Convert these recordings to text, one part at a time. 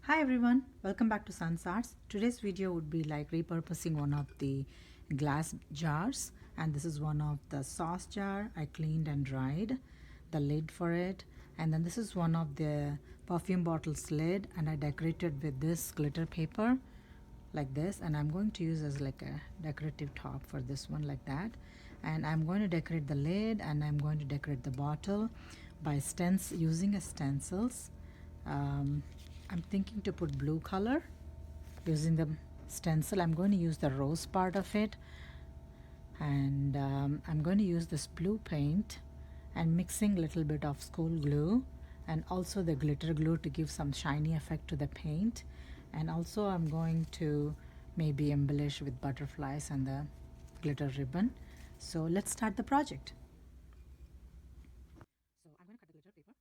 Hi everyone, welcome back to Sun's Arts. Today's video would be like repurposing one of the glass jars, and this is one of the sauce jar. I cleaned and dried the lid for it, and then this is one of the perfume bottles lid, and I decorated with this glitter paper like this, and I'm going to use as like a decorative top for this one like that. And I'm going to decorate the lid, and I'm going to decorate the bottle by using a stencils. um, I'm thinking to put blue color using the stencil. I'm going to use the rose part of it, and I'm going to use this blue paint and mixing a little bit of school glue and also the glitter glue to give some shiny effect to the paint. And also I'm going to maybe embellish with butterflies and the glitter ribbon. So let's start the project. So I'm going to cut the glitter paper.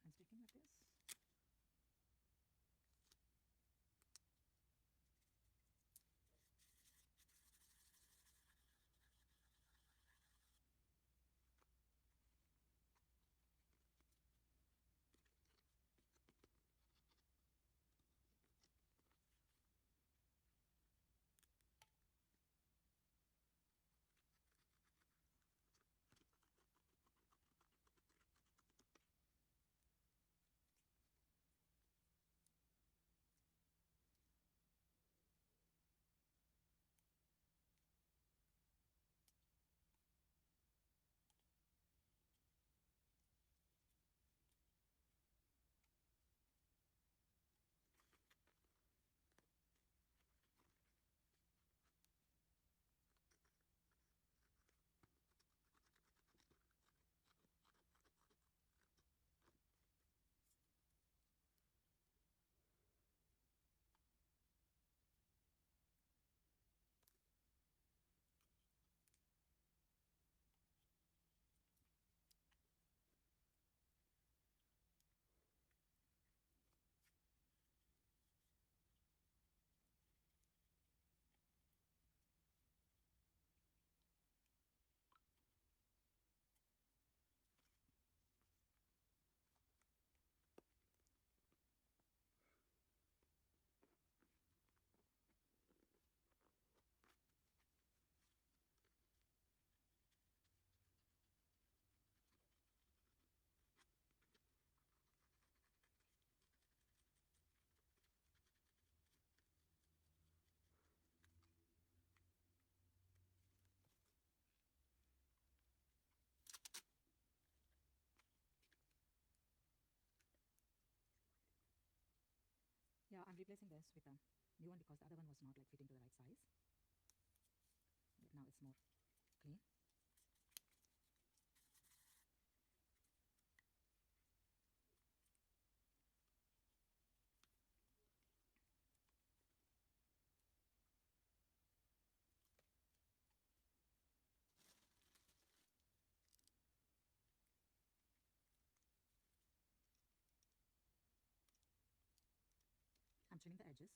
I'm sticking like this. Yeah, I'm replacing this with a new one because the other one was not like fitting to the right size. But now it's more clean. I'm trimming the edges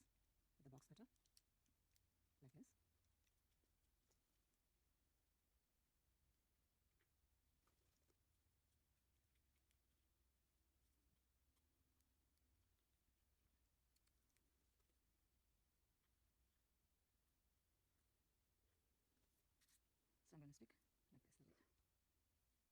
with the box cutter like this. So I'm going to stick like this a little.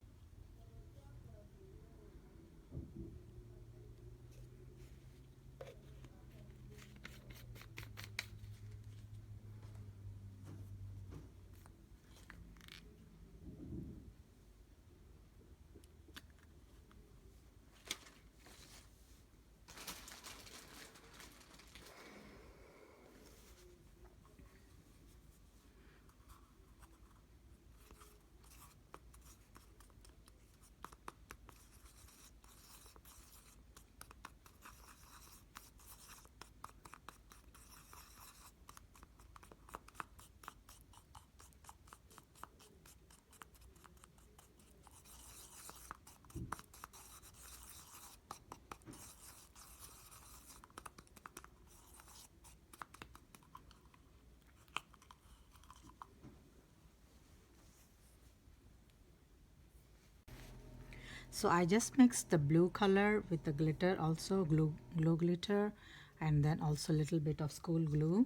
So I just mixed the blue color with the glitter, also glue glitter, and then also a little bit of school glue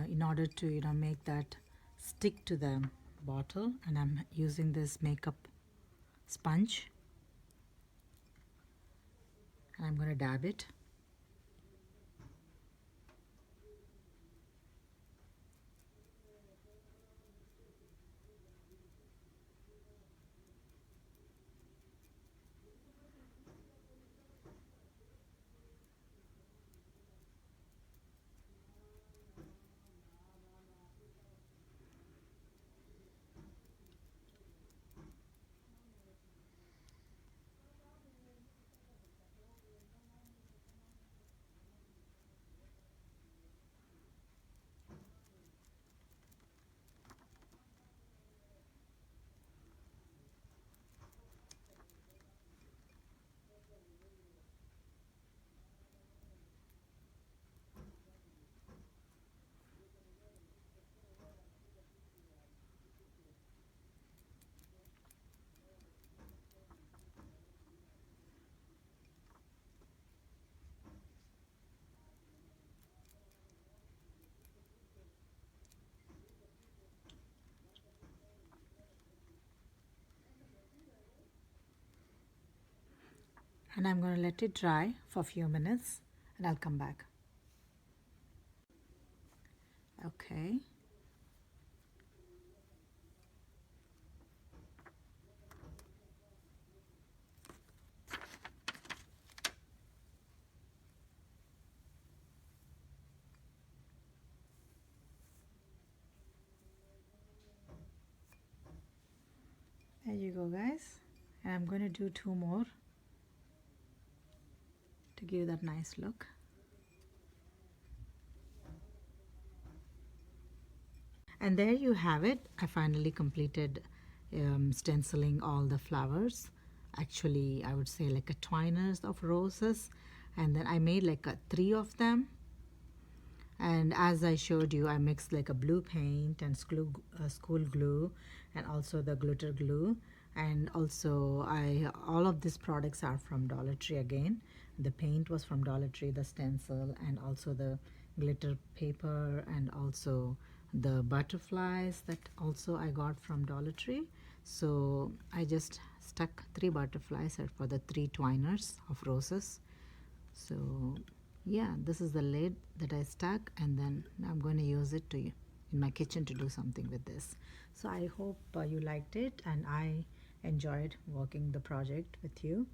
in order to make that stick to the bottle. And I'm using this makeup sponge, and I'm going to dab it. And I'm going to let it dry for a few minutes, and I'll come back. Okay. There you go, guys. And I'm going to do 2 more to give that nice look. And there you have it. I finally completed stenciling all the flowers. Actually, I would say like a twiners of roses. And then I made like 3 of them. And as I showed you, I mixed like a blue paint and school glue and also the glitter glue. And also all of these products are from Dollar Tree again. The paint was from Dollar Tree, the stencil, and also the glitter paper, and also the butterflies that also I got from Dollar Tree. So I just stuck 3 butterflies for the 3 twiners of roses. So yeah, this is the lid that I stuck, and then I'm going to use it in my kitchen to do something with this. So I hope you liked it, and I enjoyed working the project with you.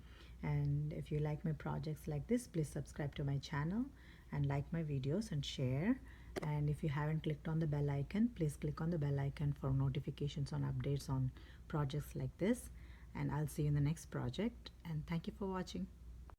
And if you like my projects like this, please subscribe to my channel and like my videos and share. And if you haven't clicked on the bell icon, please click on the bell icon for notifications on updates on projects like this. And I'll see you in the next project, and thank you for watching.